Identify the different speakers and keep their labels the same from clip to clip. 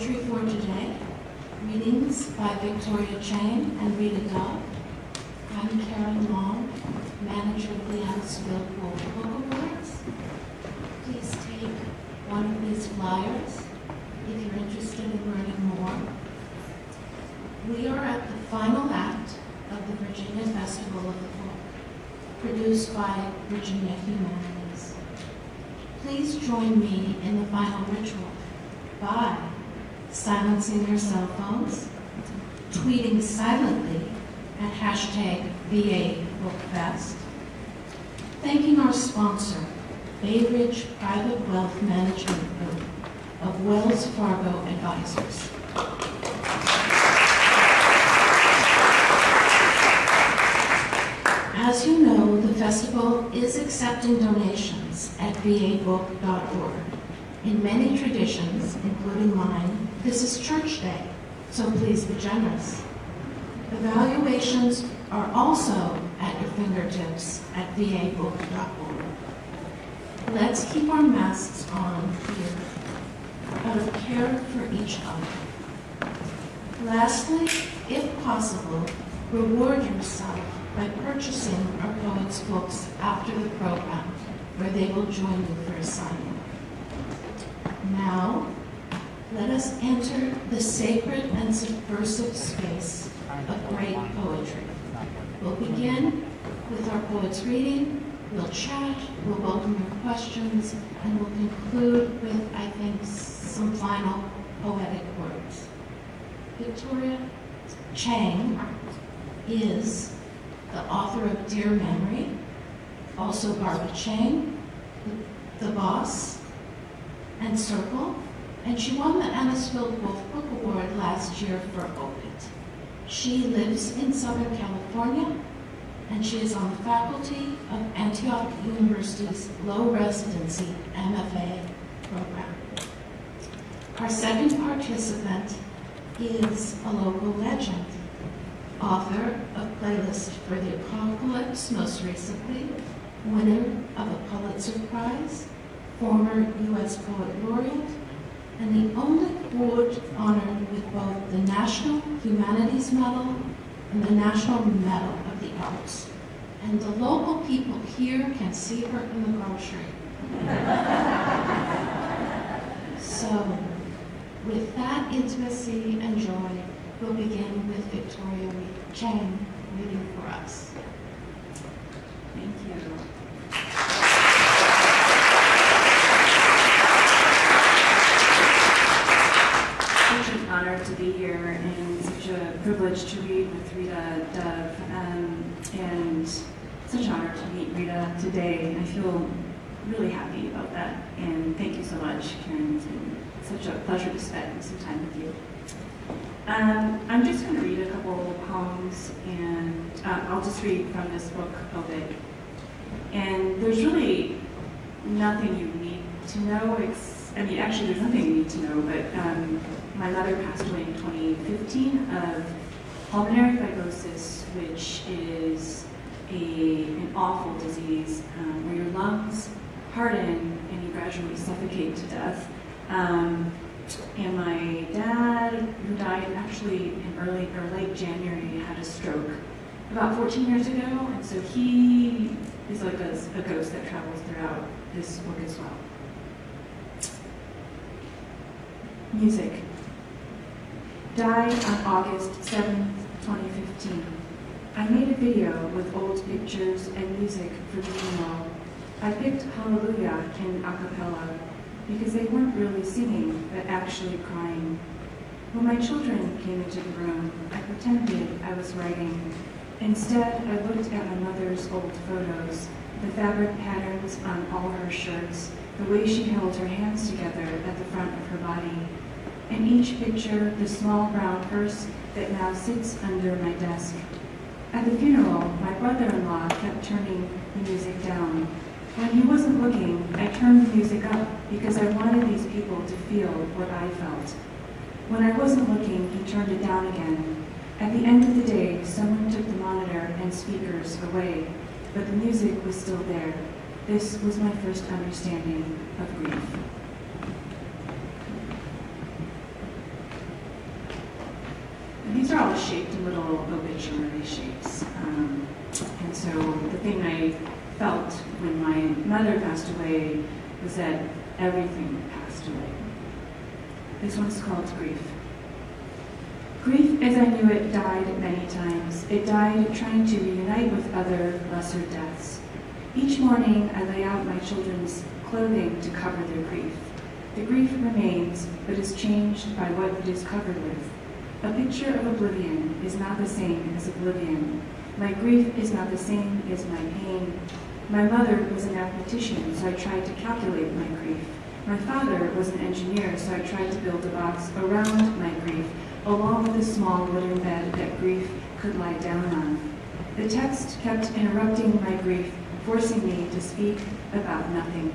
Speaker 1: Poetry for today. Readings by Victoria Chang and Rita. I'm Karen Long, manager of the Annisfield Book Awards. Please take one of these flyers if you're interested in learning more. We are at the final act of the Virginia Festival of the Book, produced by Virginia Humanities. Please join me in the final ritual by silencing your cell phones, tweeting silently at #VABookFest, thanking our sponsor, Bay Ridge Private Wealth Management Group of Wells Fargo Advisors. As you know, the festival is accepting donations at vabook.org. In many traditions, including mine, this is church day, so please be generous. Evaluations are also at your fingertips at vabook.org. Let's keep our masks on here, out of care for each other. Lastly, if possible, reward yourself by purchasing our poets' books after the program, where they will join you for a signing. Now, let us enter the sacred and subversive space of great poetry. We'll begin with our poets reading, we'll chat, we'll welcome your questions, and we'll conclude with, I think, some final poetic words. Victoria Chang is the author of Dear Memory, also Barbara Chang, The Boss, and Circle, and she won the Annisfield Book Award last year for Opit. She lives in Southern California, and she is on the faculty of Antioch University's low residency MFA program. Our second participant is a local legend, author of Playlist for the Apocalypse, most recently, winner of a Pulitzer Prize, former U.S. Poet Laureate, and the only poet honored with both the National Humanities Medal and the National Medal of the Arts. And the local people here can see her in the grocery. So, with that intimacy and joy, we'll begin with Victoria Chang reading for us.
Speaker 2: Thank you. Such an honor to be here and such a privilege to read with Rita, Dove, and such an honor to meet Rita today. I feel really happy about that, and thank you so much, Karen. It's been such a pleasure to spend some time with you. I'm just going to read a couple poems, and I'll just read from this book, Obit. And there's really nothing you need to know. Actually, there's nothing you need to know, but my mother passed away in 2015 of pulmonary fibrosis, which is an awful disease where your lungs harden and you gradually suffocate to death. And my dad, who died actually in late January, had a stroke about 14 years ago, and so he is like a ghost that travels throughout this book as well. Music. Died on August 7th, 2015. I made a video with old pictures and music for the funeral. I picked Hallelujah in a cappella because they weren't really singing, but actually crying. When my children came into the room, I pretended I was writing. Instead, I looked at my mother's old photos, the fabric patterns on all her shirts, the way she held her hands together at the front of her body. In each picture, the small brown purse that now sits under my desk. At the funeral, my brother-in-law kept turning the music down. When he wasn't looking, I turned the music up because I wanted these people to feel what I felt. When I wasn't looking, he turned it down again. At the end of the day, someone took the monitor and speakers away, but the music was still there. This was my first understanding of grief. these are all shaped in little obituary shapes. And so the thing I felt when my mother passed away was that everything passed away. This one's called Grief. Grief, as I knew it, died many times. It died trying to reunite with other lesser deaths. Each morning, I lay out my children's clothing to cover their grief. The grief remains, but is changed by what it is covered with. A picture of oblivion is not the same as oblivion. My grief is not the same as my pain. My mother was a mathematician, so I tried to calculate my grief. My father was an engineer, so I tried to build a box around my grief, along with a small wooden bed that grief could lie down on. The text kept interrupting my grief, forcing me to speak about nothing.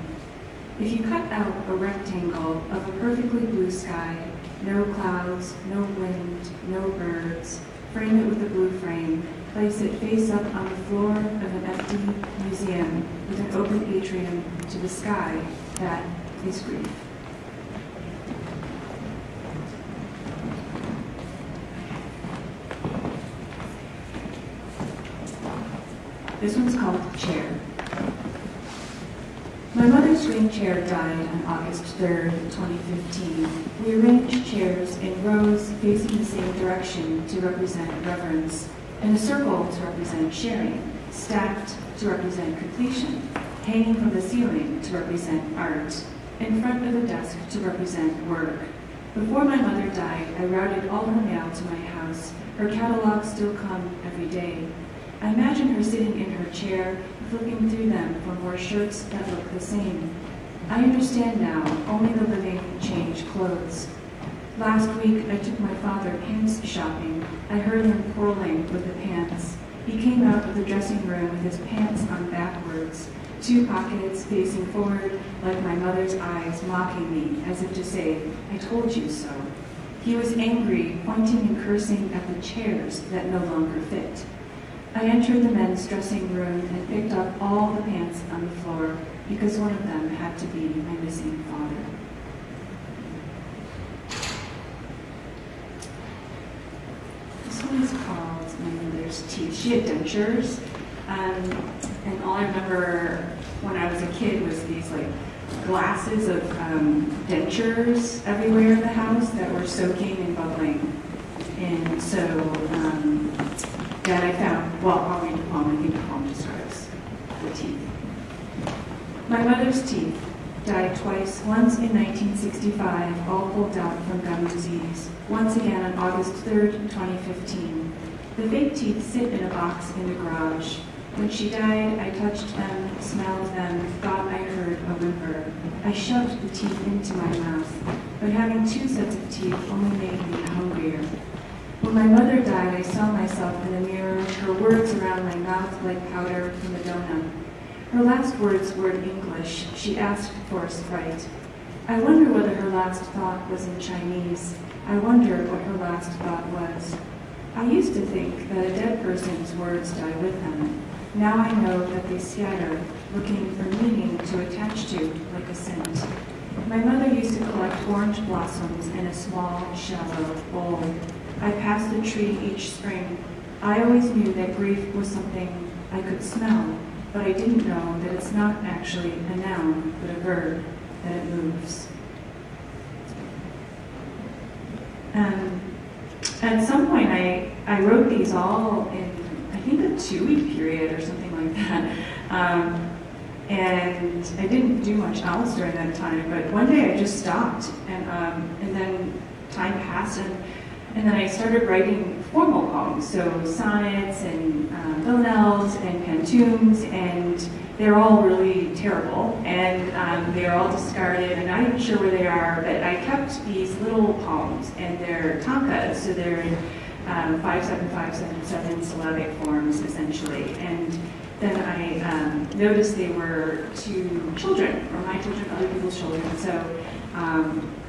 Speaker 2: If you cut out a rectangle of a perfectly blue sky, no clouds, no wind, no birds, frame it with a blue frame, place it face up on the floor of an empty museum with an open atrium to the sky, that is grief. This one's called Chair. My mother's green chair died on August 3rd, 2015. We arranged chairs in rows facing the same direction to represent reverence, in a circle to represent sharing, stacked to represent completion, hanging from the ceiling to represent art, in front of the desk to represent work. Before my mother died, I routed all her mail to my house. Her catalogs still come every day. I imagine her sitting in her chair, flipping through them for more shirts that look the same. I understand now, only the living change clothes. Last week, I took my father pants shopping. I heard him quarreling with the pants. He came out of the dressing room with his pants on backwards, two pockets facing forward like my mother's eyes mocking me, as if to say, I told you so. He was angry, pointing and cursing at the chairs that no longer fit. I entered the men's dressing room and picked up all the pants on the floor because one of them had to be my missing father. This one is called My Mother's Teeth. She had dentures, and all I remember when I was a kid was these like glasses of dentures everywhere in the house that were soaking and bubbling. And so that I found, well, I'll read the poem. I think the poem describes the teeth. My mother's teeth died twice, once in 1965, all pulled out from gum disease, once again on August 3rd, 2015. The fake teeth sit in a box in the garage. When she died, I touched them, smelled them, thought I heard a whimper. I shoved the teeth into my mouth, but having two sets of teeth only made me hungrier. When my mother died, I saw myself in the mirror, her words around my mouth like powder from a donut. Her last words were in English. She asked for a Sprite. I wonder whether her last thought was in Chinese. I wonder what her last thought was. I used to think that a dead person's words die with them. Now I know that they scatter, looking for meaning to attach to, like a scent. My mother used to collect orange blossoms in a small, shallow bowl. I passed the tree each spring. I always knew that grief was something I could smell, but I didn't know that it's not actually a noun, but a verb, that it moves. At some point, I wrote these all in, I think, a 2-week period or something like that. And I didn't do much else during that time, but one day I just stopped, and then time passed, and then I started writing formal poems, so sonnets and villanelles and pantoums, and they're all really terrible, and they're all discarded. I'm not even sure where they are, but I kept these little poems, and they're tankas, so they're in 5/7, 5/7/7 syllabic forms, essentially. And then I noticed they were to children, or my children, other people's children, so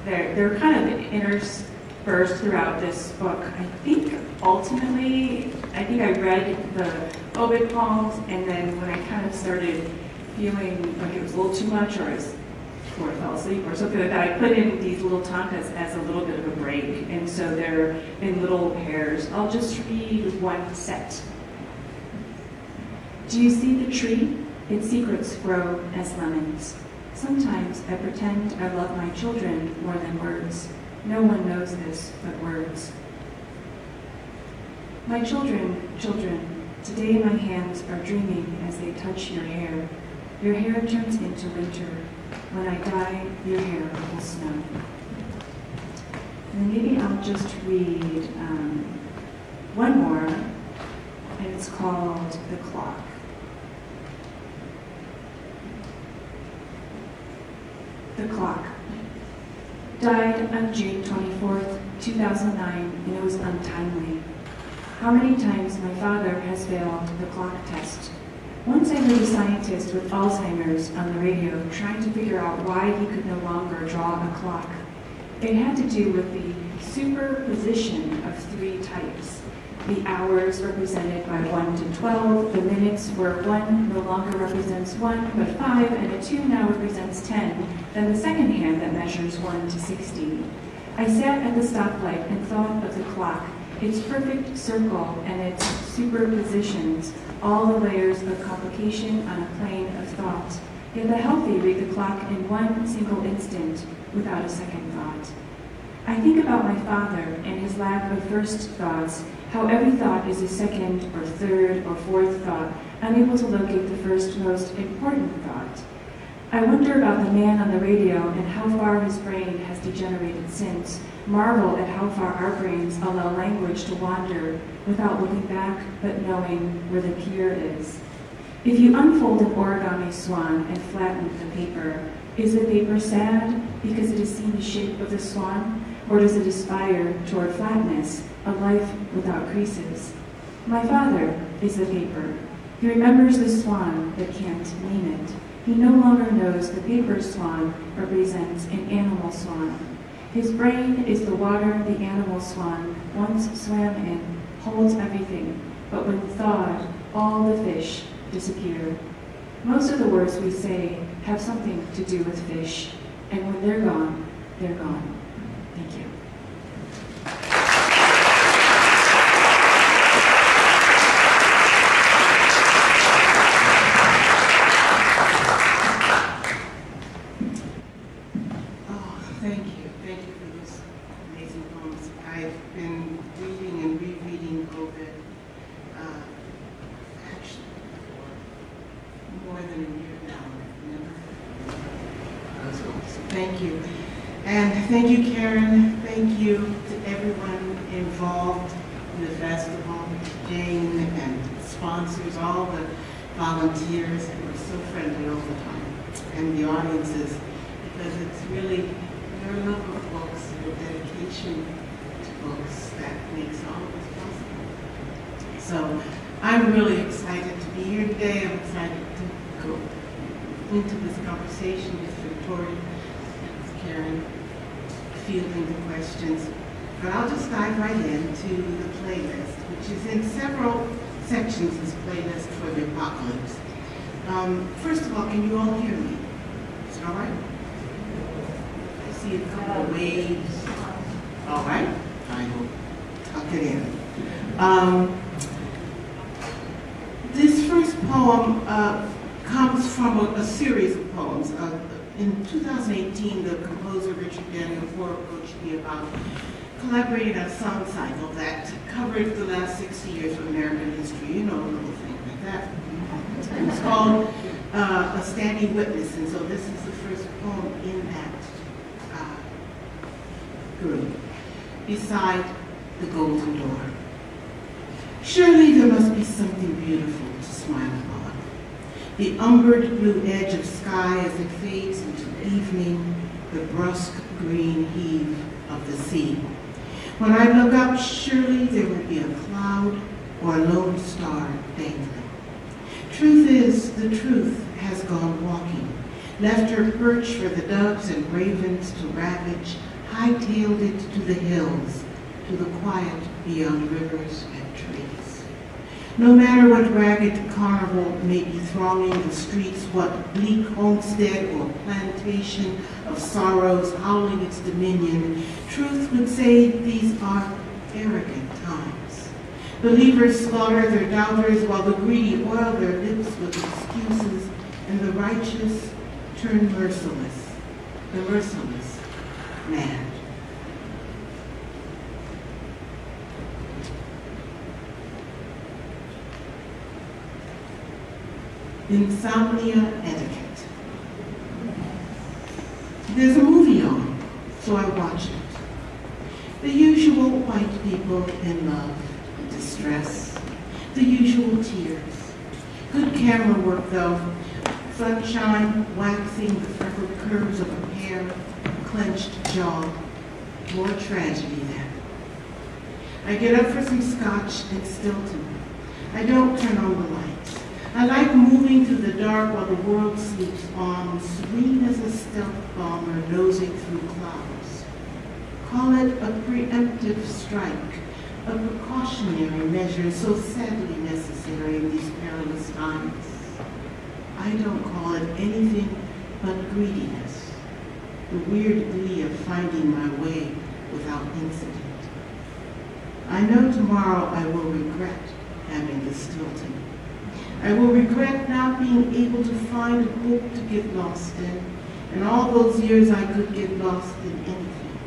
Speaker 2: they're kind of interspersed throughout this book. I think ultimately, I read the obit poems, and then when I kind of started feeling like it was a little too much, or I was before I fell asleep or something like that, I put in these little tankas as a little bit of a break. And so they're in little pairs. I'll just read one set. Do you see the tree? Its secrets grow as lemons. Sometimes I pretend I love my children more than words. No one knows this but words. My children, today my hands are dreaming as they touch your hair. Your hair turns into winter. When I die, your hair will snow. And then maybe I'll just read one more, and it's called The Clock. The Clock. Died on June 24th, 2009, and it was untimely. How many times my father has failed the clock test. Once I heard a scientist with Alzheimer's on the radio trying to figure out why he could no longer draw a clock. It had to do with the superposition of three types. The hours represented by 1 to 12, the minutes where 1 no longer represents 1, but 5, and a 2 now represents 10, then the second hand that measures 1 to 60. I sat at the stoplight and thought of the clock, its perfect circle and its superpositions, all the layers of complication on a plane of thought. Yet the healthy read the clock in one single instant without a second thought. I think about my father and his lack of first thoughts, how every thought is a second or third or fourth thought, unable to locate the first most important thought. I wonder about the man on the radio and how far his brain has degenerated since, marvel at how far our brains allow language to wander without looking back but knowing where the pier is. If you unfold an origami swan and flatten the paper, is the paper sad because it has seen the shape of the swan, or does it aspire toward flatness, a life without creases? My father is the paper. He remembers the swan but can't name it. He no longer knows the paper swan represents an animal swan. His brain is the water the animal swan once swam in, holds everything, but when thawed, all the fish disappear. Most of the words we say have something to do with fish, and when they're gone, they're gone. Thank you.
Speaker 3: Thank you for those amazing poems. I've been reading and rereading Ovid actually for more than a year now. So thank you. And thank you, Karen. Thank you to everyone involved in the festival, Jane and sponsors, all the volunteers who are so friendly all the time, and the audiences, because it's really your love of books, your dedication to books that makes all of this possible. So I'm really excited to be here today. I'm excited to go into this conversation with Victoria and with Karen, fielding the questions. But I'll just dive right into the playlist, which is in several sections, this playlist for the apocalypse. First of all, can you all hear me? Is it all right? I see a couple of waves. All right, I will tuck it in. This first poem comes from a series of poems. In 2018, the composer Richard Daniel approached me about collaborating on a song cycle that covered the last 60 years of American history, you know, a little thing like that. It was called A Standing Witness, and so this is the first poem in that group, Beside the Golden Door. Surely there must be something beautiful to smile upon. The umbered blue edge of sky as it fades into evening, the brusque green heave of the sea. When I look up, surely there will be a cloud or a lone star dangling. Truth is, the truth has gone walking, left her perch for the doves and ravens to ravage, hightailed it to the hills, to the quiet beyond rivers and trees. No matter what ragged carnival may be thronging the streets, what bleak homestead or plantation of sorrows howling its dominion, truth would say these are arrogant times. Believers slaughter their doubters while the greedy oil their lips with excuses, and the righteous turn merciless, the merciless mad. Insomnia etiquette. There's a movie on, so I watch it. The usual white people in love, distress, the usual tears. Good camera work though. Sunshine waxing the freckled curves of a pear, clenched jaw. More tragedy then. I get up for some scotch and Stilton. I don't turn on the lights. I like moving through the dark while the world sleeps on, serene as a stealth bomber nosing through clouds. Call it a preemptive strike, a precautionary measure so sadly necessary in these perilous times. I don't call it anything but greediness, the weird glee of finding my way without incident. I know tomorrow I will regret having the Stilton. I will regret not being able to find a book to get lost in, and all those years I could get lost in anything.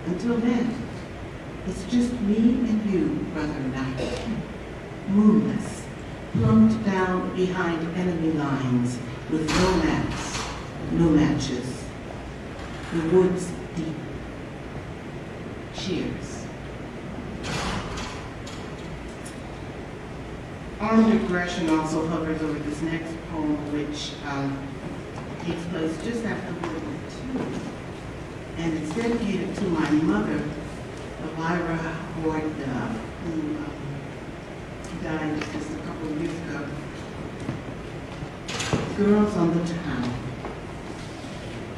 Speaker 3: Until then, it's just me and you, Brother Knight, moonless, plumped down behind enemy lines with no maps, no matches, the woods deep. Cheers. Armed aggression also hovers over this next poem, which takes place just after World War II. And it's dedicated to my mother, Elvira Horde, who died just a couple of years ago. Girls on the Town,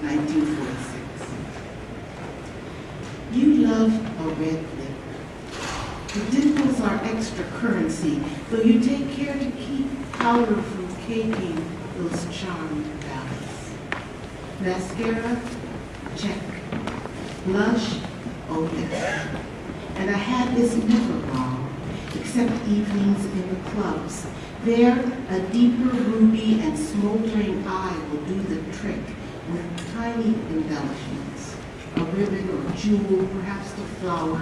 Speaker 3: 1946. You love a red lip. The dimples are extra currency, though you take care to keep powder from caking those charmed valleys. Mascara? Check. Blush? Oh yes. And I had this never wrong, except evenings in the clubs. There, a deeper ruby and smoldering eye will do the trick with tiny embellishments. A ribbon or jewel, perhaps the flower,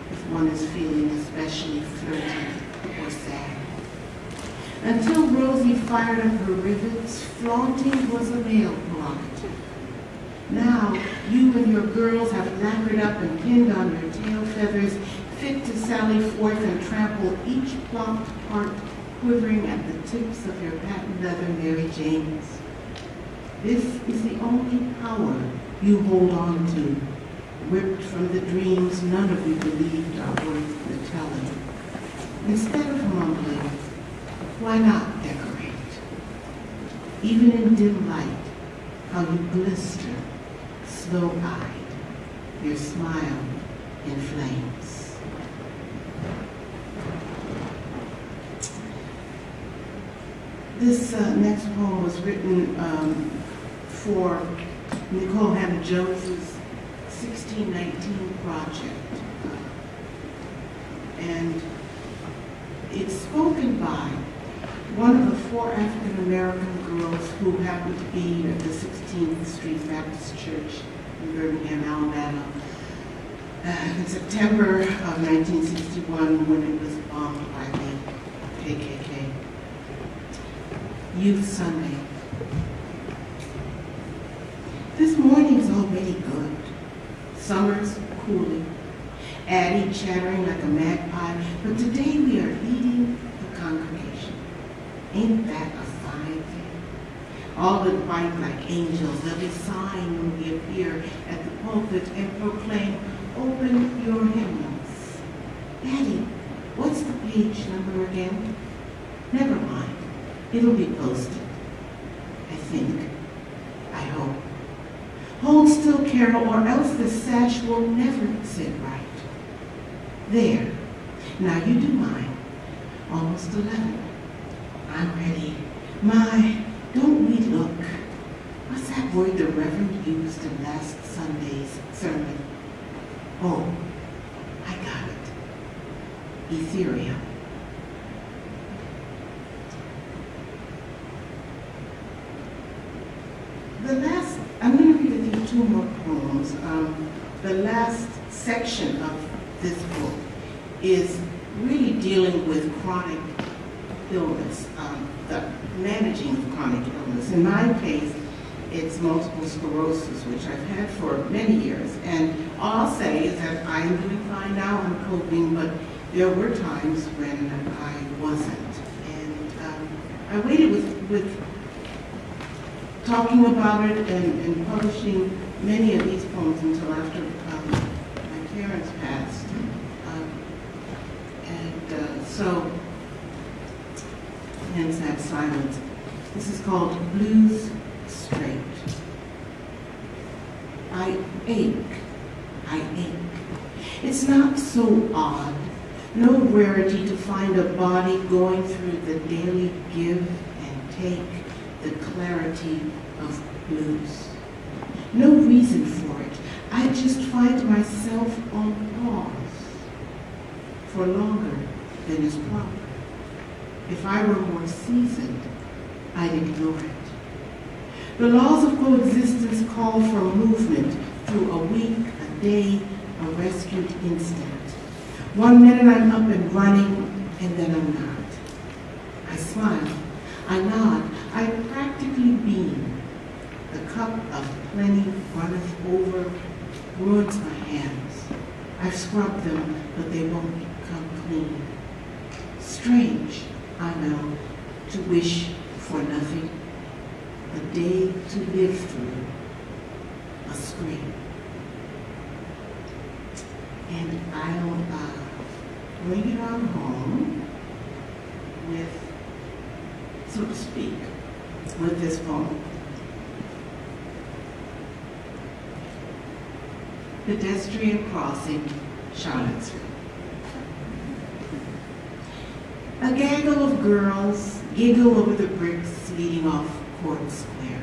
Speaker 3: if one is feeling especially flirty or sad. Until Rosie fired up her rivets, flaunting was a male prerogative. Now, you and your girls have lacquered up and pinned on your tail feathers, fit to sally forth and trample each plopped part quivering at the tips of your patent leather Mary Janes. This is the only power you hold on to, ripped from the dreams none of you believed are worth the telling. Instead of mumbling, why not decorate? Even in dim light, how you glister, slow-eyed, your smile in flames. This next poem was written for Nicole Hannah-Jones's 1619 project. And it's spoken by one of the 4 African-American girls who happened to be at the 16th Street Baptist Church in Birmingham, Alabama, in September of 1961 when it was bombed by the KKK. Youth Sunday. This morning's already good. Summer's cooling. Addie chattering like a magpie, but today we are leading the congregation. Ain't that a fine thing? All in white like angels, they'll be sighing when we appear at the pulpit and proclaim, open your hymnals. Addie, what's the page number again? Never mind. It'll be posted. I think. I hope. Hold still, Carol, or else the sash will never sit right. There. Now you do mine. almost 11. I'm ready. My, don't we look? What's that word the Reverend used in last Sunday's sermon? Oh, I got it. Ethereal. I'm going to read you two more poems. The last section of this book is really dealing with chronic illness, the managing of chronic illness. In my case, it's multiple sclerosis, which I've had for many years. And all I'll say is that I'm doing fine now, I'm coping, but there were times when I wasn't. And I waited with talking about it and publishing many of these poems until after my parents passed. So, hence that silence. This is called Blues Straight. I ache. It's not so odd, no rarity to find a body going through the daily give and take, the clarity of blues. No reason for it. I just find myself on pause for longer than is proper. If I were more seasoned, I'd ignore it. The laws of coexistence call for movement through a week, a day, a rescued instant. 1 minute I'm up and running, and then I'm not. I smile, I nod, I practically beam. The cup of plenty runneth over, ruins my hands. I've scrubbed them, but they won't come clean. Strange, I know, to wish for nothing, a day to live through, a scream. And I'll bring it on home with, so to speak, with this poem. Pedestrian crossing, Charlottesville. A gaggle of girls giggle over the bricks leading off Court Square.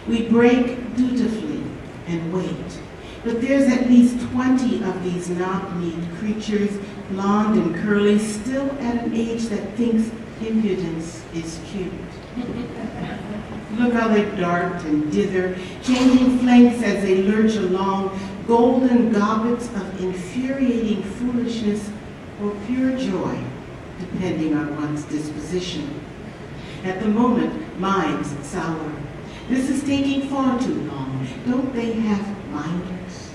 Speaker 3: We break dutifully and wait, but there's at least 20 of these knock-kneed creatures, blonde and curly, still at an age that thinks impudence is cute. Look how they dart and dither, changing flanks as they lurch along, golden gobbets of infuriating foolishness or pure joy, depending on one's disposition. At the moment, mine's sour. This is taking far too long. Don't they have minders?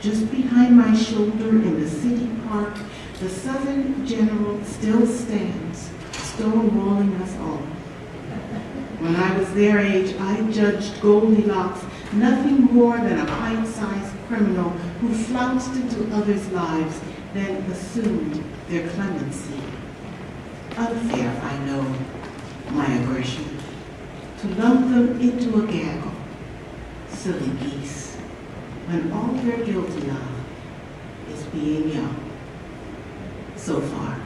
Speaker 3: Just behind my shoulder in the city park, the Southern General still stands, stonewalling us all. When I was their age, I judged Goldilocks nothing more than a pint-sized criminal who flounced into others' lives, then assumed their clemency. Unfair, I know, my aggression, to lump them into a gaggle, silly geese, when all they're guilty of is being young. So far.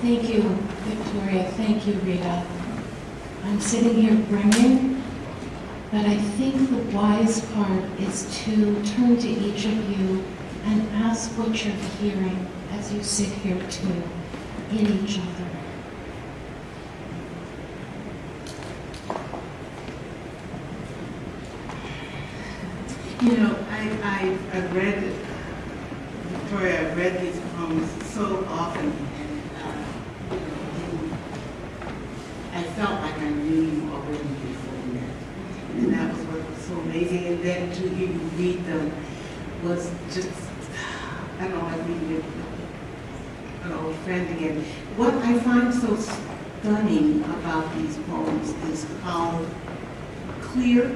Speaker 1: Thank you, Victoria. Thank you, Rita. I'm sitting here brimming, but I think the wise part is to turn to each of you and ask what you're hearing as you sit here too, in each other.
Speaker 3: You know, I've read, Victoria, I've read these poems so often, and I felt like I knew you already before we met. And that was what was so amazing. And then to hear you read them was just, I don't know, like reading an old friend again. What I find so stunning about these poems is how clear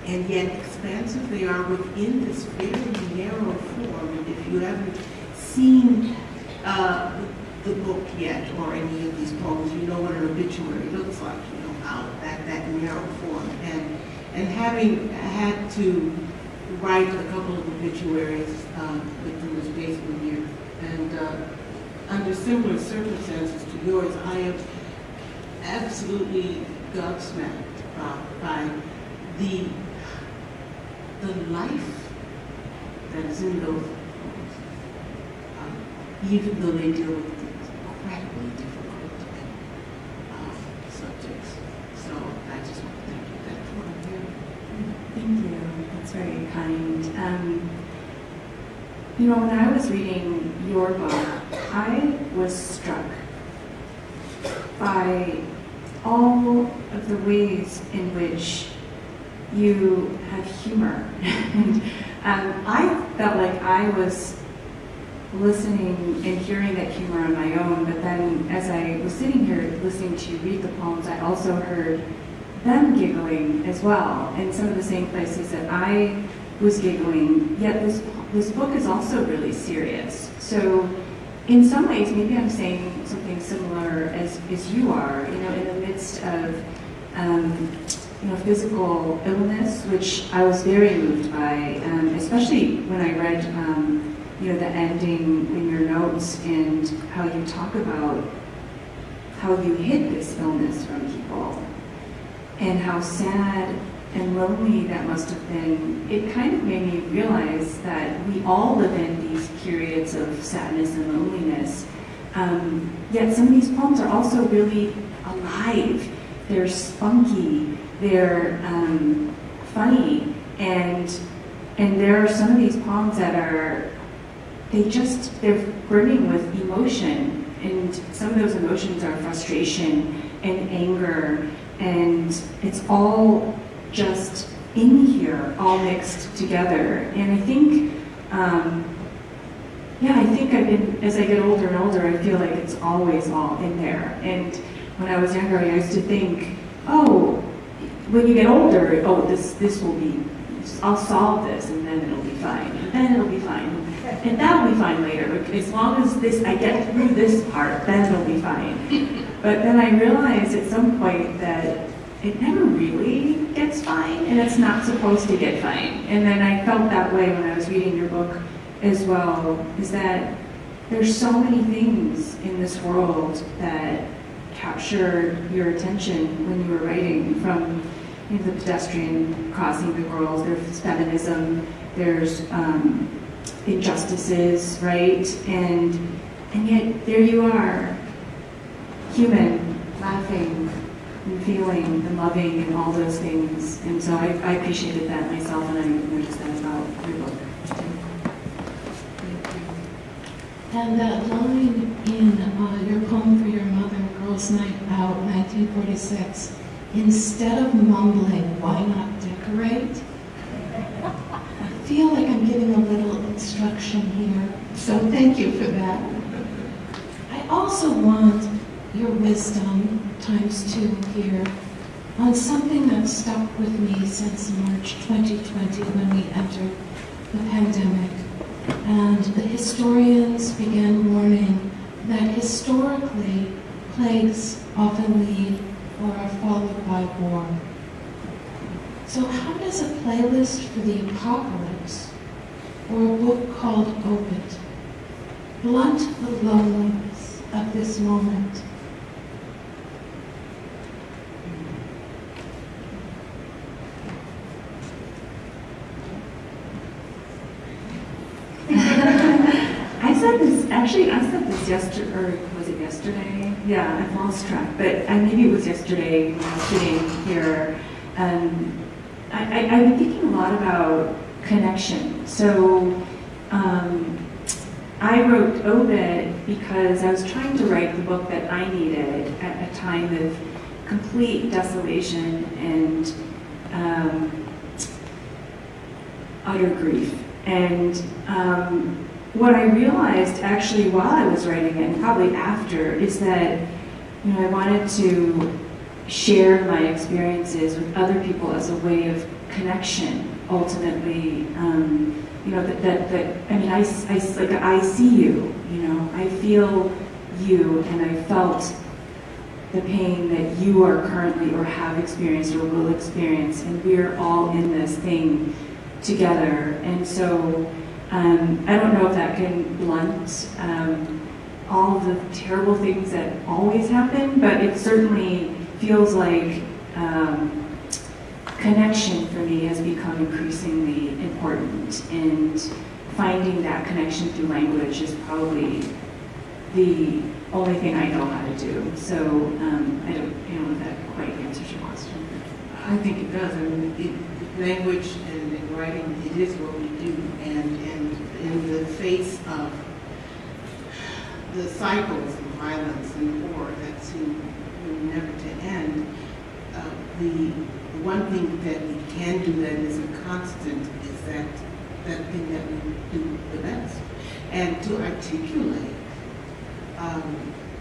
Speaker 3: and yet expansive they are within this very narrow form. And if you haven't seen the book yet, or any of these poems, you know what an obituary looks like, you know, how that narrow form. And having had to write a couple of obituaries within the space of a year, and under similar circumstances to yours, I am absolutely gobsmacked by the life that is in those poems, even though they deal with incredibly difficult subjects. So I just want to thank you. That's what I'm here.
Speaker 2: Thank you. That's very kind. You know, when I was reading your book, I was struck by all of the ways in which you have humor. And I felt like I was listening and hearing that humor on my own, but then as I was sitting here listening to you read the poems, I also heard them giggling as well, in some of the same places that I was giggling, yet this book is also really serious. So in some ways, maybe I'm saying something similar as you are, you know, in the midst of you know, physical illness, which I was very moved by, especially when I read you know, the ending in your notes and how you talk about how you hid this illness from people and how sad and lonely that must have been. It kind of made me realize that we all live in these periods of sadness and loneliness. Yet some of these poems are also really alive. They're spunky, they're funny, and there are some of these poems that are, they're brimming with emotion, and some of those emotions are frustration and anger, and it's all just in here, all mixed together. And I think, I think I've been, as I get older and older, I feel like it's always all in there. And when I was younger, I used to think, oh, when you get older, oh, this will be, I'll solve this, and then it'll be fine, and then it'll be fine, and that'll be fine later. As long as I get through this part, then it'll be fine. But then I realized at some point that it never really gets fine, and it's not supposed to get fine. And then I felt that way when I was reading your book as well, is that there's so many things in this world that captured your attention when you were writing, from the pedestrian crossing the girls, there's feminism, there's injustices, right? And yet there you are, human, laughing and feeling and loving and all those things. And so I appreciated that myself, and I noticed that about your book.
Speaker 1: And that line in your poem for your mother, Girls' Night Out, 1946, instead of mumbling, why not decorate? I feel like I'm giving a little instruction here, so thank you for that. I also want your wisdom, ×2 here, on something that stuck with me since March 2020 when we entered the pandemic. And the historians began warning that historically, plagues often lead or are followed by war. So how does a playlist for the apocalypse, or a book called Obit, blunt the loneliness of this moment?
Speaker 2: I said this yesterday, or was it yesterday? Yeah, I've lost track, but maybe it was yesterday when I was sitting here. I've been thinking a lot about connection. So I wrote Obit because I was trying to write the book that I needed at a time of complete desolation and utter grief. And what I realized actually while I was writing it, and probably after, is that I wanted to share my experiences with other people as a way of connection. Ultimately, I see you. I feel you, and I felt the pain that you are currently or have experienced or will experience, and we're all in this thing together. And so I don't know if that can blunt all of the terrible things that always happen, but it certainly feels like connection for me has become increasingly important, and finding that connection through language is probably the only thing I know how to do. So I don't know if that quite answers your question.
Speaker 3: I think it does. I mean, language and writing, it is what we do. And in the face of the cycles of violence and war that seem never to end, the one thing that we can do that is a constant is that thing that we do the best. And to articulate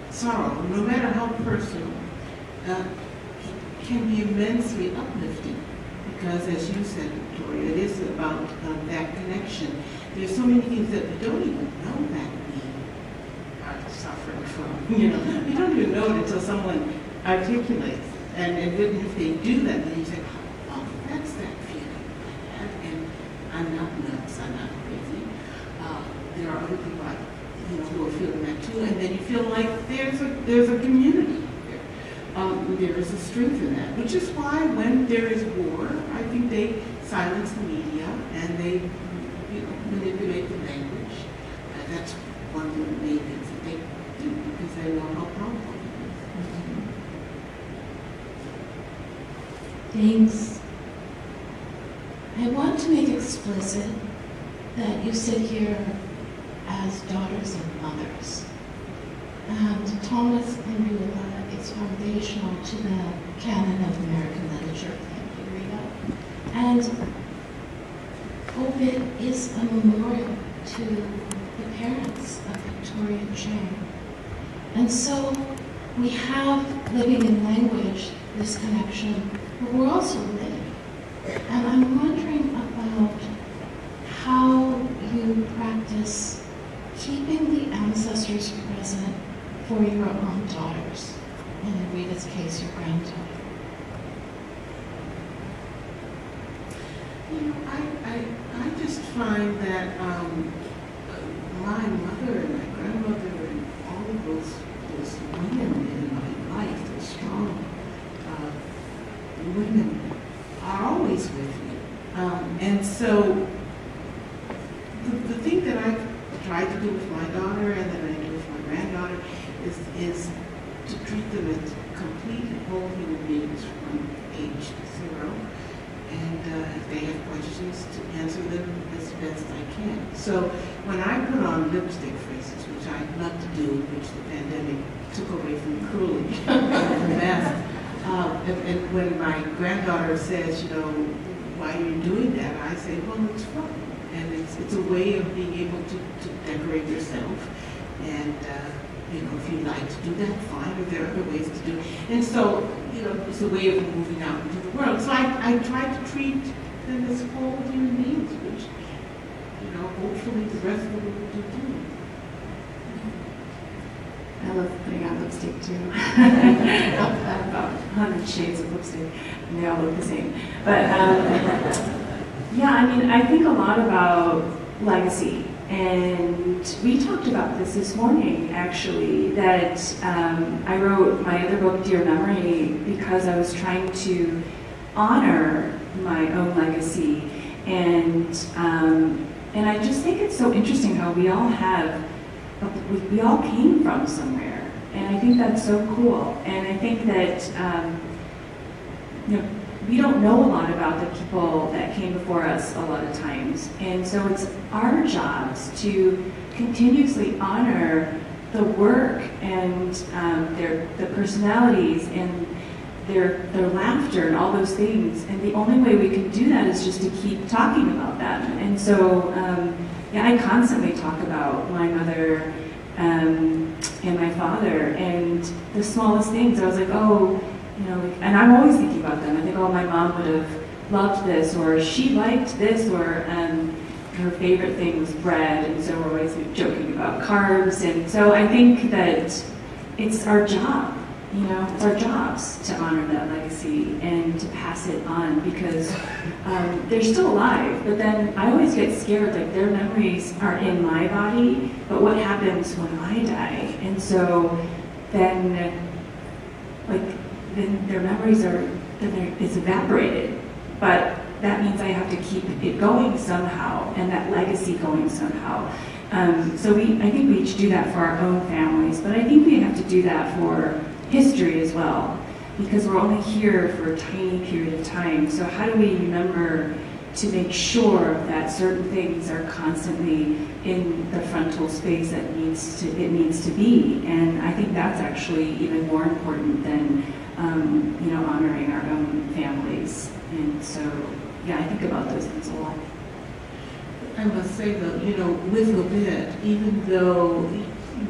Speaker 3: sorrow, no matter how personal, can be immensely uplifting. Because as you said, Victoria, it is about that connection. There's so many things that we don't even know that we are suffering from. You know, we don't even know it until someone articulates. And then if they do that, then you say, oh, that's that feeling. And I'm not nuts, I'm not crazy. There are other people who are feeling that too. And then you feel like there's a community there. There is a strength in that, which is why when there is war, I think they silence the media and they manipulate the language. That's one of the main things that they do because they know how powerful it is.
Speaker 1: Thanks. I want to make explicit that you sit here as daughters and mothers. And Thomas and Rita is foundational to the canon of American literature. Thank you, Rita. And obit is a memorial to the parents of Victoria and Chang. And so we have living in language this connection, but we're also living. And I'm wondering about how you practice keeping the ancestors present for your own daughters, and in Rita's case, your granddaughter.
Speaker 3: You know, I just find that my mother and my grandmother and all of those women in my life, those strong women, are always with me. And so the thing that I've tried to do with my daughter and that I do with my granddaughter is to treat them as complete and whole human beings from age 0. And if they have questions, to answer them as best I can. So when I put on lipstick, for instance, which I love to do, which the pandemic took away from me cruelly, the best. And when my granddaughter says, why are you doing that? I say, well, it's fun. And it's a way of being able to decorate yourself. And, if you like to do that, fine, or there are other ways to do it. And so, it's a way of moving out into the world. So I try to treat them as whole human beings, which, hopefully the rest of the world do too.
Speaker 2: I love putting on lipstick too. About 100 shades of lipstick, and they all look the same. But I think a lot about legacy. And we talked about this morning, actually, that I wrote my other book, Dear Memory, because I was trying to honor my own legacy. And I just think it's so interesting how we all came from somewhere. And I think that's so cool. And I think that, we don't know a lot about the people that came before us a lot of times. And so it's our jobs to continuously honor the work and the personalities and their laughter and all those things. And the only way we can do that is just to keep talking about them. And so, I constantly talk about my mother and my father and the smallest things. I was like, and I'm always thinking about them. I think, my mom would have loved this, or she liked this, or, her favorite thing was bread, and so we're always joking about carbs. And so I think that it's our job, it's our jobs to honor that legacy and to pass it on, because they're still alive. But then I always get scared, like their memories are in my body, but what happens when I die? And so then their memories it's evaporated, but that means I have to keep it going somehow, and that legacy going somehow. So I think we each do that for our own families, but I think we have to do that for history as well, because we're only here for a tiny period of time. So how do we remember to make sure that certain things are constantly in the frontal space that it needs to be? And I think that's actually even more important than honoring our own families. And so, yeah, I think about those things a lot.
Speaker 3: I must say though, with a bit, even though you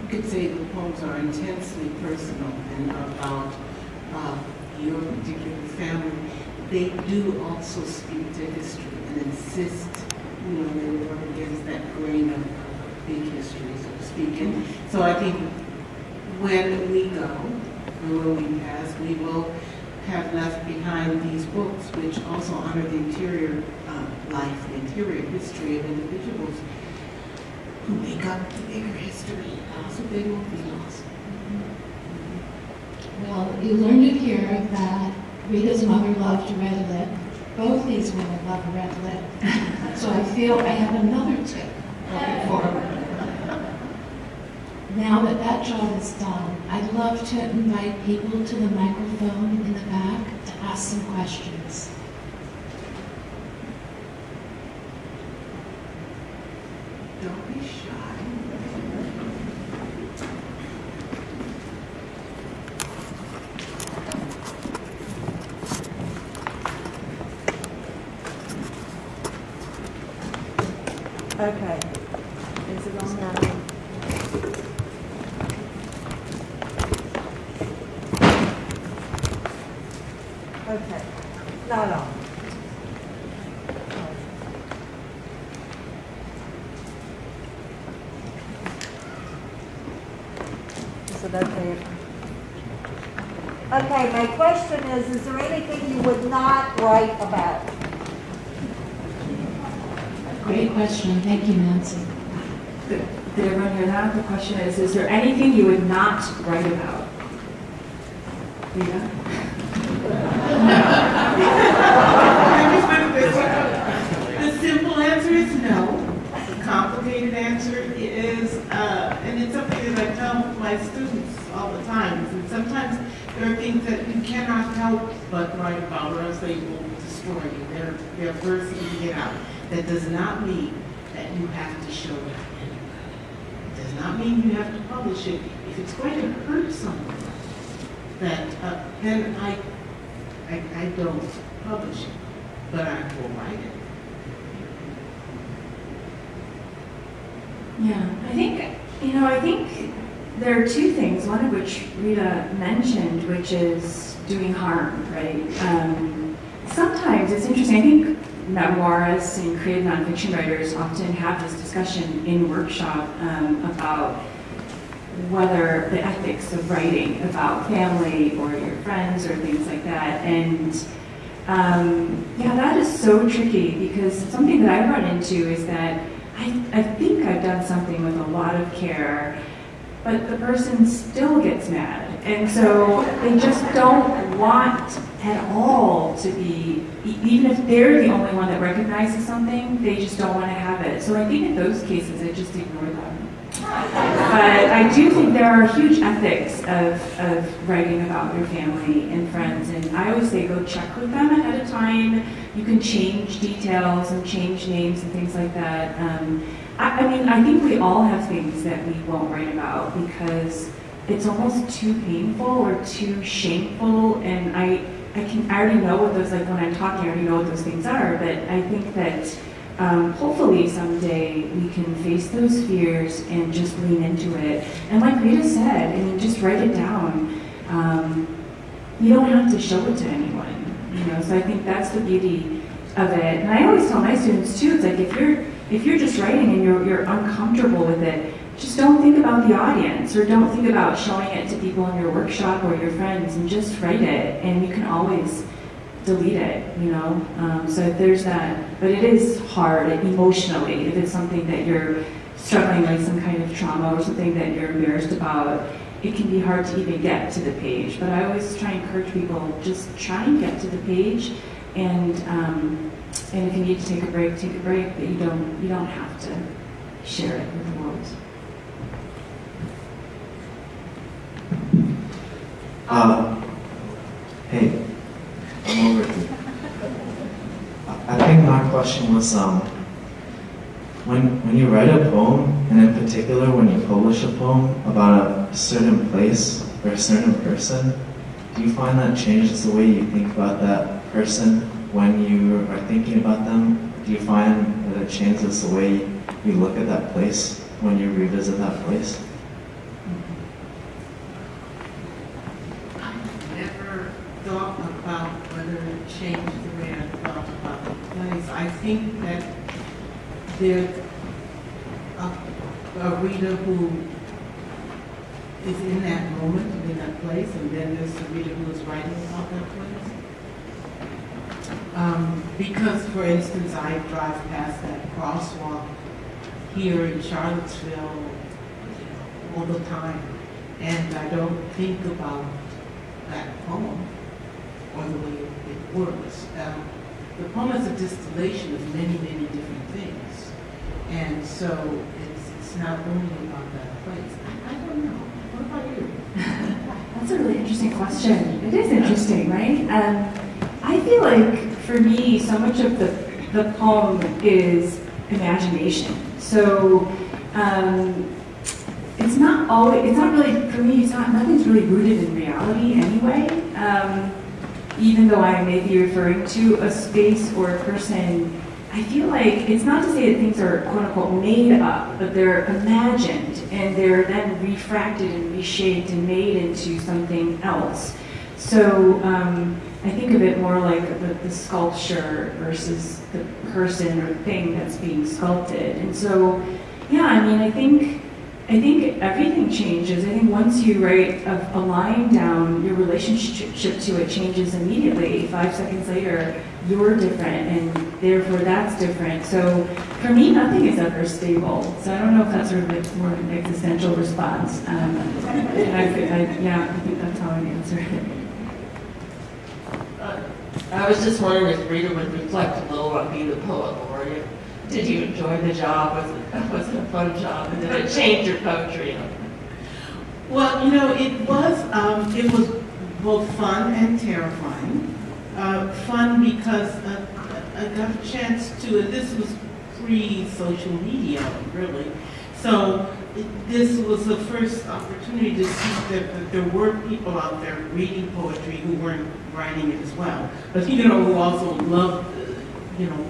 Speaker 3: could say the poems are intensely personal and about your particular family, they do also speak to history and insist, they work against that grain of big history, so to speak. And so I think when we go, and when we pass, we will have left behind these books, which also honor the interior life, the interior history of individuals who make up the bigger history, so they won't be lost.
Speaker 1: Well, you learned it here that Rita's mother loved red lip. Both these women love red lip. So I feel I have another tip looking forward. Now that that job is done, I'd love to invite people to the microphone in the back to ask some questions.
Speaker 3: Don't be shy.
Speaker 4: Okay. Is it on now? Okay. Not on. Is it okay? Okay, my question is there anything you would not write about?
Speaker 1: Great question. Thank you, Nancy.
Speaker 2: Did everyone hear that? The question is there anything you would not write about? Rita?
Speaker 3: The simple answer is no. The complicated answer is, and it's something that I tell my students all the time, is that sometimes there are things that you cannot help but write about, or else they will destroy you. They're verses to get out. That does not mean that you have to show it. It does not mean you have to publish it. If it's going to hurt someone, that then I don't publish it, but I will write it.
Speaker 2: Yeah, I think there are two things, one of which Rita mentioned, which is doing harm, right? Sometimes it's interesting, I think memoirists and creative nonfiction writers often have this discussion in workshop about whether the ethics of writing about family or your friends or things like that. And that is so tricky, because something that I run into is that I think I've done something with a lot of care, but the person still gets mad. And so they just don't want at all to be, even if they're the only one that recognizes something, they just don't want to have it. So I think in those cases, I just ignore them. But I do think there are huge ethics of writing about your family and friends, and I always say go check with them ahead of time. You can change details and change names and things like that. I think we all have things that we won't write about because it's almost too painful or too shameful, and I already know what those, like when I'm talking, I already know what those things are, but I think that hopefully someday we can face those fears and just lean into it. And like Rita said, just write it down. You don't have to show it to anyone, so I think that's the beauty of it. And I always tell my students too, it's like if you're just writing and you're uncomfortable with it, just don't think about the audience, or don't think about showing it to people in your workshop or your friends, and just write it, and you can always delete it, you know? So there's that, but it is hard emotionally if it's something that you're struggling with, some kind of trauma or something that you're embarrassed about. It can be hard to even get to the page, but I always try and encourage people, just try and get to the page, and if you need to take a break, but you don't have to share it with the world.
Speaker 5: Hey, I'm over here. I think my question was, when you write a poem, and in particular when you publish a poem about a certain place or a certain person, do you find that changes the way you think about that person when you are thinking about them? Do you find that it changes the way you look at that place when you revisit that place?
Speaker 3: Thought about whether it changed the way I thought about the place. I think that there's a Rita who is in that moment, in that place, and then there's a Rita who is writing about that place. Because, for instance, I drive past that crosswalk here in Charlottesville all the time, and I don't think about that poem or the way it works. The poem is a distillation of many, many different things. And so it's not only about that place. I don't know. What about you?
Speaker 2: That's a really interesting question. It is interesting, right? I feel like for me, so much of the poem is imagination. So it's not really, for me, nothing's really rooted in reality anyway. Even though I may be referring to a space or a person, I feel like it's not to say that things are quote unquote made up, but they're imagined, and they're then refracted and reshaped and made into something else. So I think of it more like the sculpture versus the person or thing that's being sculpted. And so, yeah, I mean, I think everything changes. I think once you write a line down, your relationship to it changes immediately. 5 seconds later, you're different, and therefore that's different. So for me, nothing is ever stable. So I don't know if that's sort of like more of an existential response. I think that's how I answer it.
Speaker 6: I was just wondering if Rita would reflect a little on being a poet laureate. Did you enjoy the job? Was it a fun job? And did it change your poetry?
Speaker 3: Well, it was both fun and terrifying. Fun because I got a chance to, and this was pre-social media, really. So this was the first opportunity to see that there were people out there reading poetry who weren't writing it as well, but who also loved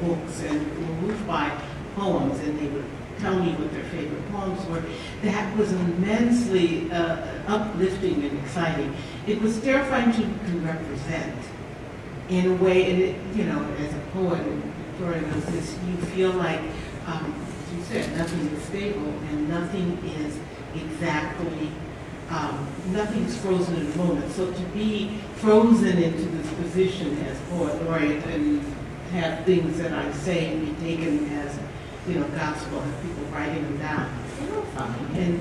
Speaker 3: books and were moved by poems, and they would tell me what their favorite poems were. That was immensely uplifting and exciting. It was terrifying to represent in a way, and as a poet, Victoria knows this, you feel like, as you said, nothing is stable and nothing is exactly, nothing's frozen in a moment. So to be frozen into this position as poet laureate and have things that I say be taken as, gospel, have people writing them down, terrifying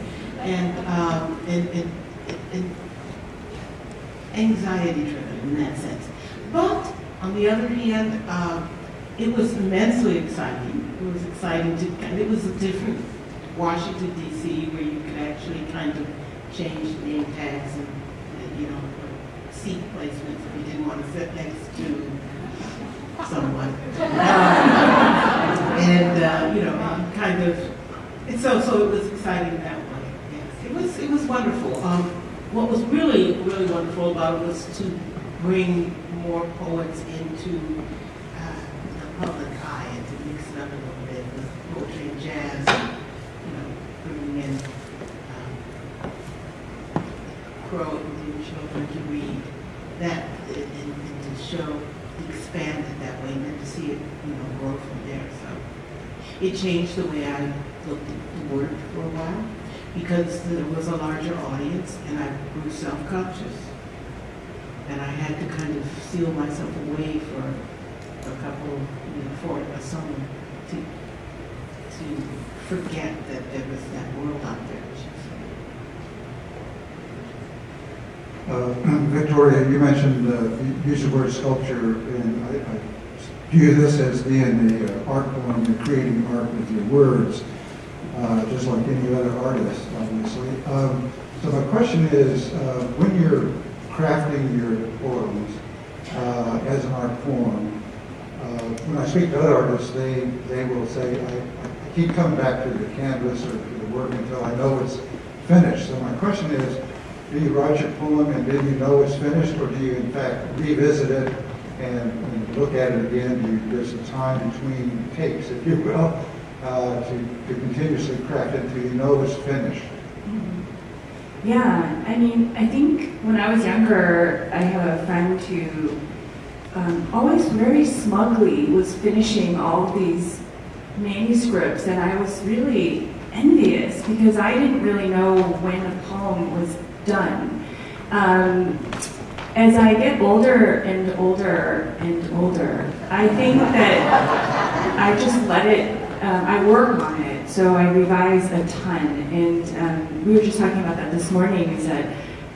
Speaker 3: and anxiety driven in that sense. But on the other hand, it was immensely exciting. It was exciting it was a different Washington, D.C., where you could actually kind of change name tags and seat placements if you didn't want to sit next to someone. So it was exciting that way. Yes, it was wonderful. What was really, really wonderful about it was to bring more poets into the public eye and to mix it up a little bit with poetry and jazz, bringing in Crow and children to read that and to show, expand it that way, and then to see it It changed the way I looked at the word for a while because there was a larger audience and I grew self-conscious. And I had to kind of seal myself away for a couple, for a summer to forget that there was that world out there, I should say.
Speaker 7: Victoria, you mentioned you used the word sculpture, and I view this as being the art form and creating art with your words, just like any other artist, obviously. So my question is, when you're crafting your poems as an art form, when I speak to other artists, they will say, I keep coming back to the canvas or to the work until I know it's finished. So my question is, do you write your poem and then you know it's finished, or do you in fact revisit it and look at it again? There's a time between takes, if you will, to continuously craft it until you know it's finished.
Speaker 2: Yeah, I mean, I think when I was younger, I had a friend who always very smugly was finishing all of these manuscripts, and I was really envious because I didn't really know when a poem was done. As I get older and older and older, I think that I just let it, I work on it, so I revise a ton. And we were just talking about that this morning, is that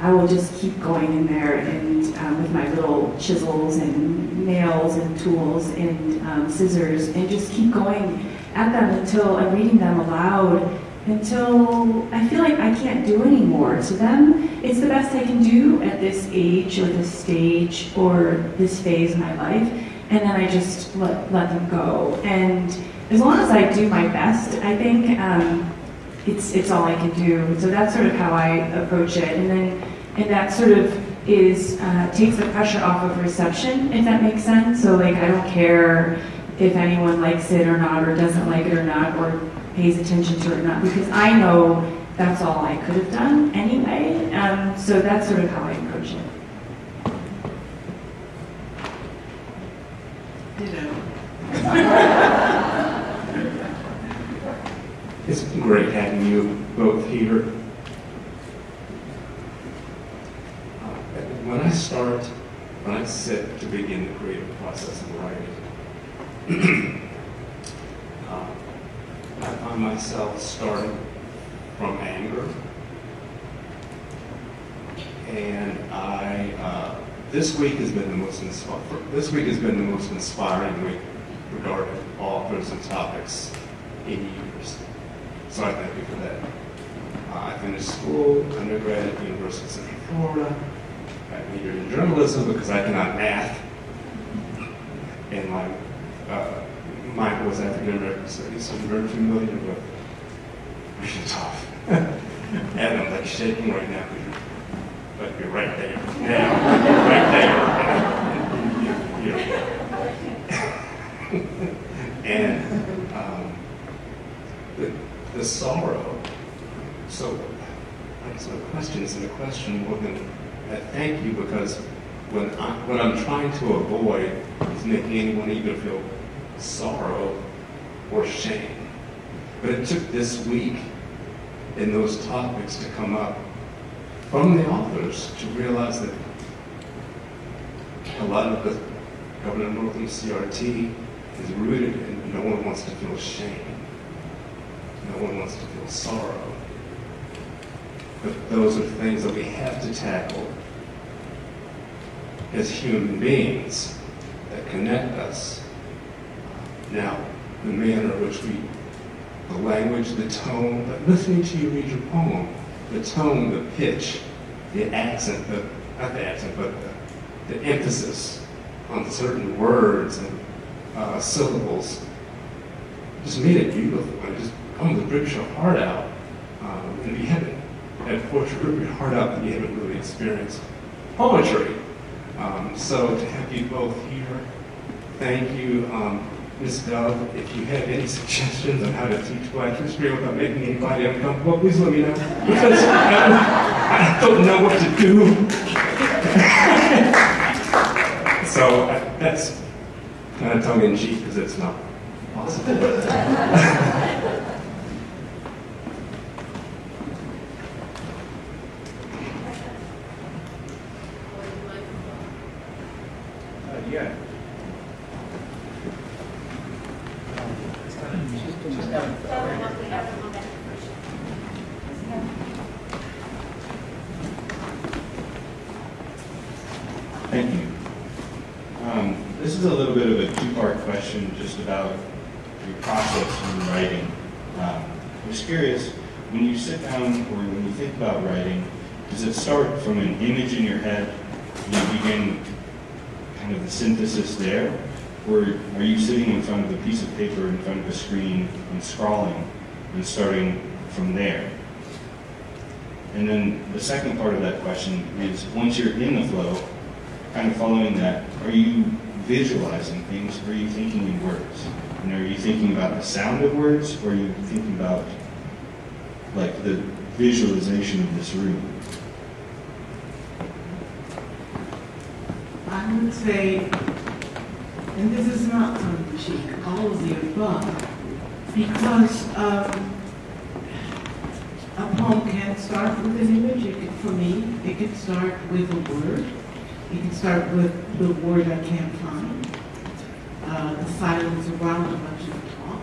Speaker 2: I will just keep going in there and with my little chisels and nails and tools and scissors, and just keep going at them until I'm reading them aloud, until I feel like I can't do anymore. To them, it's the best I can do at this age or this stage or this phase of my life, and then I just let them go. And as long as I do my best, I think it's all I can do. So that's sort of how I approach it, and that sort of is takes the pressure off of reception, if that makes sense. So like I don't care if anyone likes it or not, or doesn't like it or not, or pays attention to it or not, because I know that's all I could have done anyway. So that's sort of how I approach it.
Speaker 3: Ditto.
Speaker 8: It's been great having you both here. When I sit to begin the creative process of writing, I find myself starting from anger, and this week has been the most inspiring week regarding authors and topics in years. So I thank you for that. I finished school, undergrad at the University of Central Florida. I majored in journalism because I cannot math, and my minor was African American studies, so I'm very familiar with Rita tough. And I'm like shaking right now, but you're right there. Now, you're right there. And the sorrow. So my question isn't a question more than a thank you, because what I'm trying to avoid is making anyone either feel sorrow or shame. But it took this week and those topics to come up from the authors to realize that a lot of the Governor Northam CRT is rooted in no one wants to feel shame. No one wants to feel sorrow. But those are things that we have to tackle as human beings that connect us. Now, the manner in which the language, the tone, but listening to you read your poem, the tone, the pitch, the accent, not the accent, but the emphasis on certain words and syllables just made it beautiful. And just almost rips your heart out. And if you haven't had poetry rip your heart out, then you haven't really experienced poetry. So to have you both here, thank you. Ms. Dove, if you have any suggestions on how to teach Black history without making anybody uncomfortable, please let me know. Because I don't know what to do. So that's kind of tongue-in-cheek, because it's not
Speaker 5: possible.
Speaker 9: Yeah. Thank you. This is a little bit of a two-part question just about your process in writing. I was curious, when you sit down or when you think about writing, does it start from an image in your head and you begin kind of the synthesis there? Or are you sitting in front of a piece of paper in front of a screen and scrawling and starting from there? And then the second part of that question is, once you're in the flow, kind of following that, are you visualizing things, or are you thinking in words? And are you thinking about the sound of words, or are you thinking about like the visualization of this room?
Speaker 3: I would say, and this is not tongue in cheek, all of the above, because a poem can start with an image. For me, it can start with a word. It can start with the word I can't find, the silence around a bunch of talk.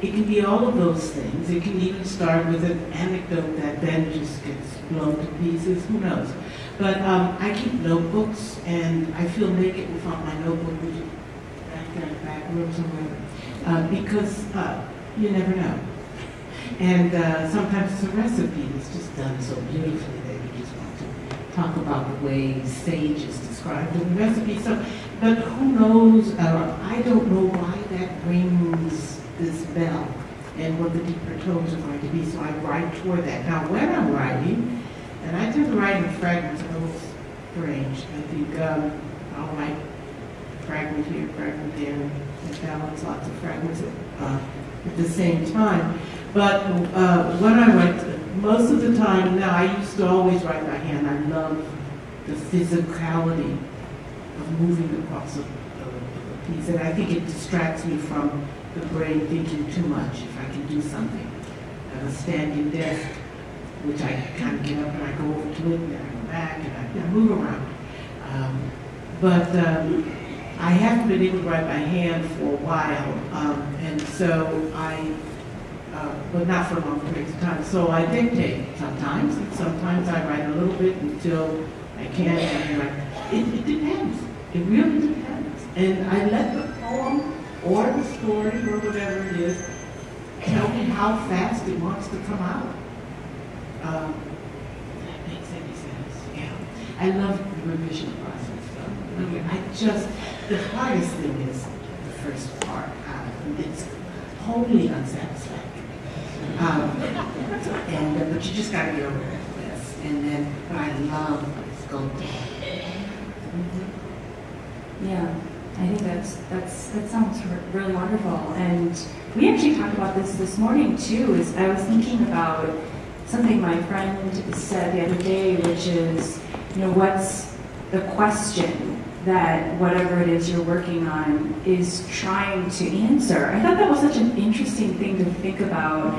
Speaker 3: It can be all of those things. It can even start with an anecdote that then just gets blown to pieces. Who knows? But I keep notebooks, and I feel naked without my notebook, which is back there in the back room somewhere, because you never know. And sometimes it's a recipe that's just done so beautifully that you just want to talk about the way sage is described in the recipe. So, but who knows? I don't know why that rings this bell and what the deeper tones are going to be. So I write toward that. Now, when I'm writing, and I tend to write in fragments, a little strange. I think I'll write fragment here, fragment there, and balance lots of fragments at the same time. But when I write, most of the time, now I used to always write by hand. I love the physicality of moving across a piece. And I think it distracts me from the brain thinking too much if I can do something. I have a standing desk, which I kind of get up and I go over to it, and then I go back, and I move around. But I haven't been able to write by hand for a while, and so but not for long periods of time. So I dictate sometimes, and sometimes I write a little bit until I can't, and it depends. It really depends. And I let the poem or the story or whatever it is tell me how fast it wants to come out. That makes any sense. Yeah. I love the revision process, though. The hardest thing is the first part. It's wholly unsatisfactory. But you just got to get over this. And then, but I love sculpting.
Speaker 2: Yeah, I think that sounds really wonderful. And we actually talked about this morning too. I was thinking about something my friend said the other day, which is, what's the question that whatever it is you're working on is trying to answer. I thought that was such an interesting thing to think about.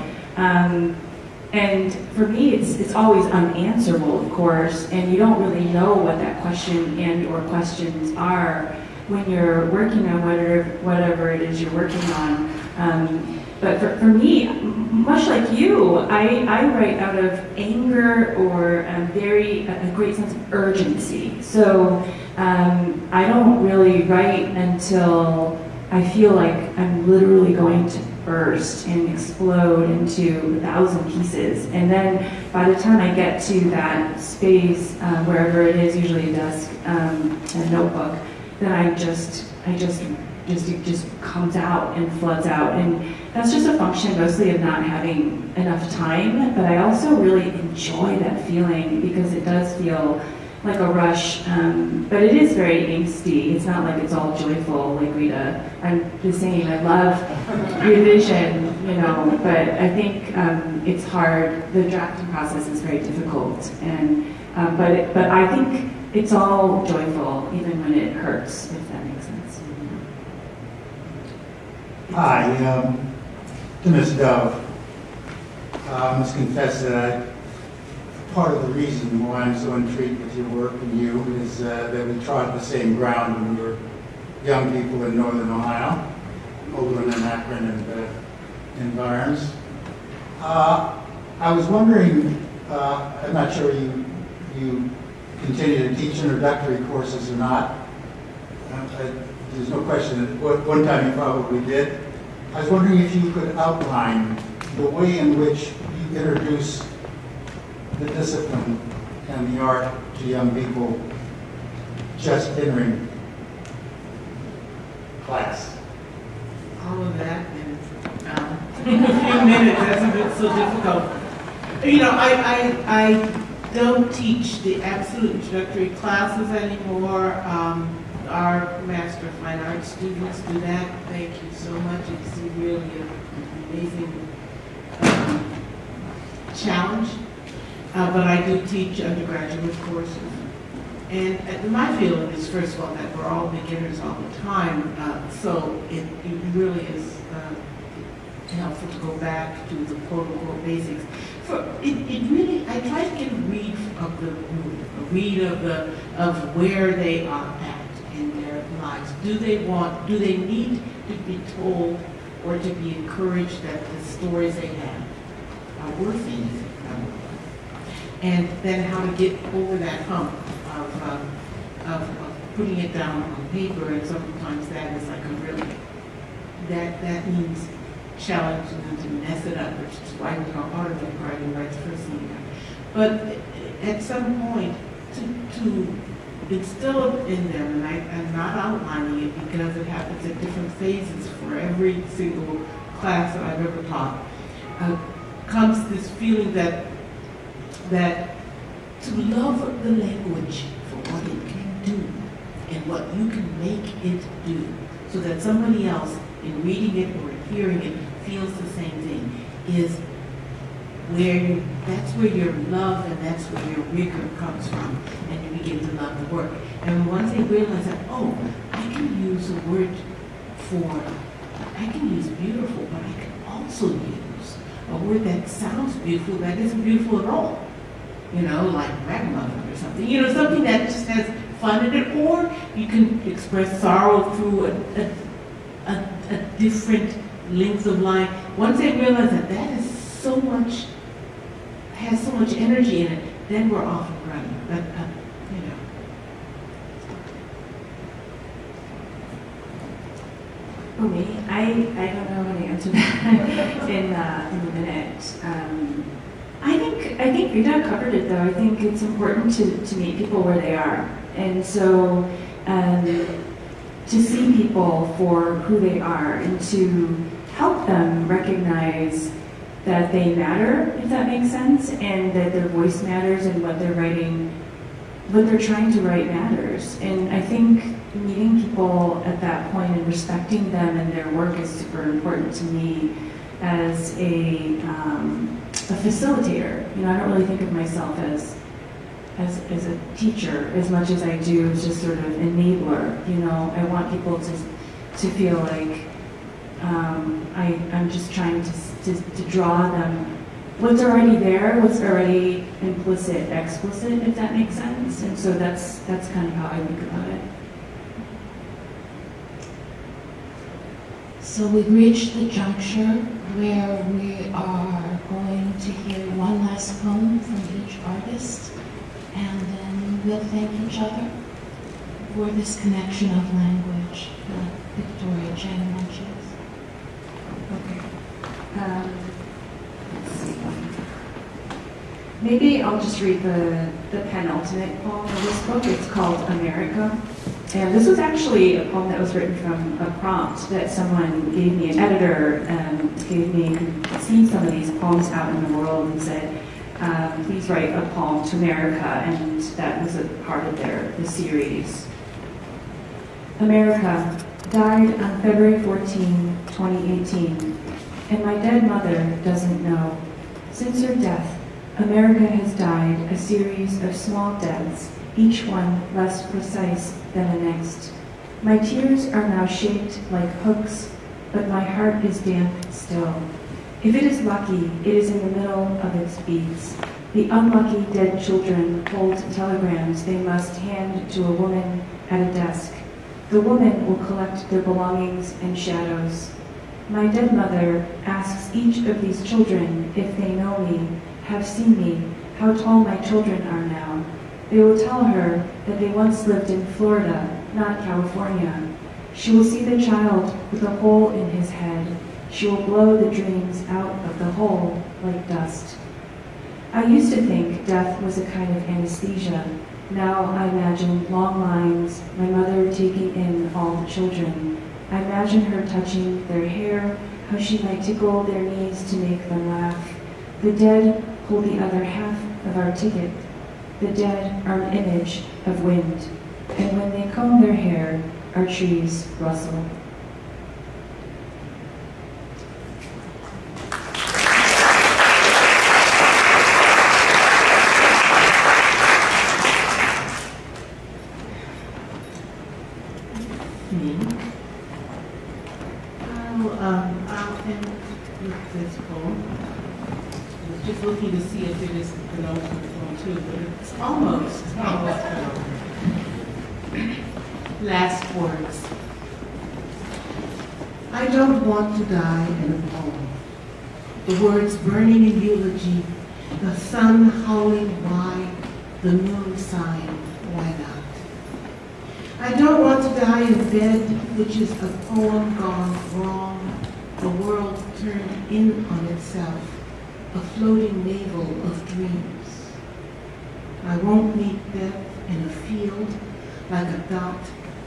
Speaker 2: And for me, it's always unanswerable, of course, and you don't really know what that question and or questions are when you're working on whatever it is you're working on. But for me, much like you, I write out of anger or a great sense of urgency. So I don't really write until I feel like I'm literally going to burst and explode into 1,000 pieces. And then by the time I get to that space, wherever it is, usually a desk, a notebook, then it just comes out and floods out. And that's just a function mostly of not having enough time, but I also really enjoy that feeling because it does feel like a rush, but it is very angsty. It's not like it's all joyful like Rita. I'm the same. I love revision, but I think it's hard. The drafting process is very difficult, and but I think it's all joyful, even when it hurts, if that makes sense.
Speaker 10: Hi, to Ms. Dove. I must confess that part of the reason why I'm so intrigued with your work and you is that we trod the same ground when we were young people in northern Ohio, Oberlin and Akron and environs. I was wondering, I'm not sure you continue to teach introductory courses or not. There's no question that one time you probably did. I was wondering if you could outline the way in which you introduce the discipline and the art to young people just entering class.
Speaker 3: All of that in a few minutes, that's a bit so difficult. You know, I don't teach the absolute introductory classes anymore. Our Master of Fine Arts students do that. Thank you so much. It's really an amazing challenge. But I do teach undergraduate courses. And my feeling is, first of all, that we're all beginners all the time. So it really is helpful to go back to the quote-unquote basics. It really, I try to get a read of the room, a read of where they are at in their lives. Do they need to be told or to be encouraged that the stories they have are worth anything? And then how to get over that hump of putting it down on paper, and sometimes that is like a really, that means challenging them to mess it up, which is why we call automatic writing rights first thing. But at some point, to instill it in them, and I'm not outlining it because it happens at different phases for every single class that I've ever taught, comes this feeling that to love the language for what it can do and what you can make it do, so that somebody else in reading it or hearing it feels the same thing, is where that's where your love and that's where your rigor comes from, and you begin to love the work. And once they realize that, oh, I can use a word I can use beautiful, but I can also use a word that sounds beautiful that isn't beautiful at all. You know, like ragamuffin or something. You know, something that just has fun in it, or you can express sorrow through a different length of line. Once they realize that that is so much, has so much energy in it, then we're off and running. But, you know.
Speaker 2: For me, I don't know how to answer that in a minute. I think Rita covered it though. I think it's important to meet people where they are. And so to see people for who they are and to help them recognize that they matter, if that makes sense, and that their voice matters and what they're writing, what they're trying to write matters. And I think meeting people at that point and respecting them and their work is super important to me as a facilitator. You know, I don't really think of myself as a teacher as much as I do as just sort of enabler. You know, I want people to feel like I'm just trying to draw them what's already there, what's already implicit, explicit, if that makes sense. And so that's kind of how I think about it.
Speaker 1: So we've reached the juncture where we are going to hear one last poem from each artist, and then we'll thank each other for this connection of language that Victoria Chang mentions.
Speaker 2: Okay. Let's see. Maybe I'll just read the penultimate poem of this book. It's called America. And this was actually a poem that was written from a prompt that someone gave me, an editor gave me, who'd seen some of these poems out in the world and said, please write a poem to America, and that was a part of the series. America died on February 14, 2018, and my dead mother doesn't know. Since her death, America has died a series of small deaths, each one less precise than the next. My tears are now shaped like hooks but my heart is damp still. If it is lucky, it is in the middle of its beats. The unlucky dead children hold telegrams they must hand to a woman at a desk. The woman will collect their belongings and shadows. My dead mother asks each of these children if they know me, have seen me, how tall my children are now. They will tell her that they once lived in Florida, not California. She will see the child with a hole in his head. She will blow the dreams out of the hole like dust. I used to think death was a kind of anesthesia. Now I imagine long lines, my mother taking in all the children. I imagine her touching their hair, how she might tickle their knees to make them laugh. The dead hold the other half of our ticket. The dead are an image of wind, and when they comb their hair, our trees rustle.
Speaker 3: I'll end with this poem. I was just looking to see if it is the penultimate poem too, but it's almost penultimate. Last words. I don't want to die in a poem. The words burning in eulogy, the sun howling why, the moon sighing, why not? I don't want to die in bed, which is a poem gone wrong, the world turned in on itself, a floating navel of dreams. I won't meet death in a field like a dot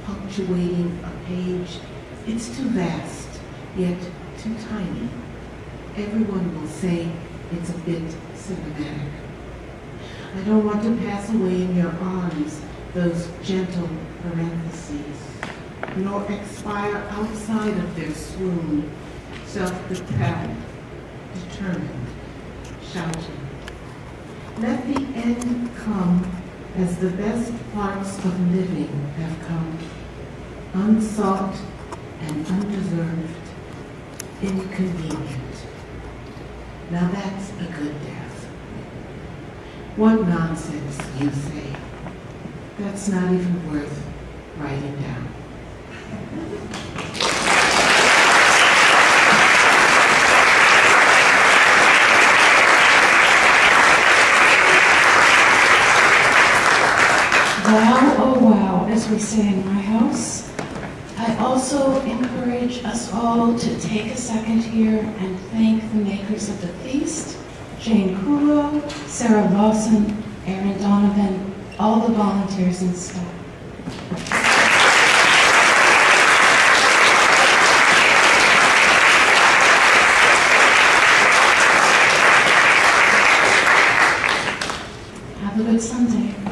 Speaker 3: punctuating a page. It's too vast, yet too tiny. Everyone will say it's a bit cinematic. I don't want to pass away in your arms, those gentle parentheses, nor expire outside of their swoon, self-propelled, determined, shouting. Let the end come as the best parts of living have come, unsought and undeserved, inconvenient. Now that's a good death. What nonsense, you say. That's not even worth writing down.
Speaker 1: Wow, oh wow, as we say in my house. I also encourage us all to take a second here and thank the makers of the feast, Jane Kulo, Sarah Lawson, Aaron Donovan, all the volunteers and staff. Have a good Sunday.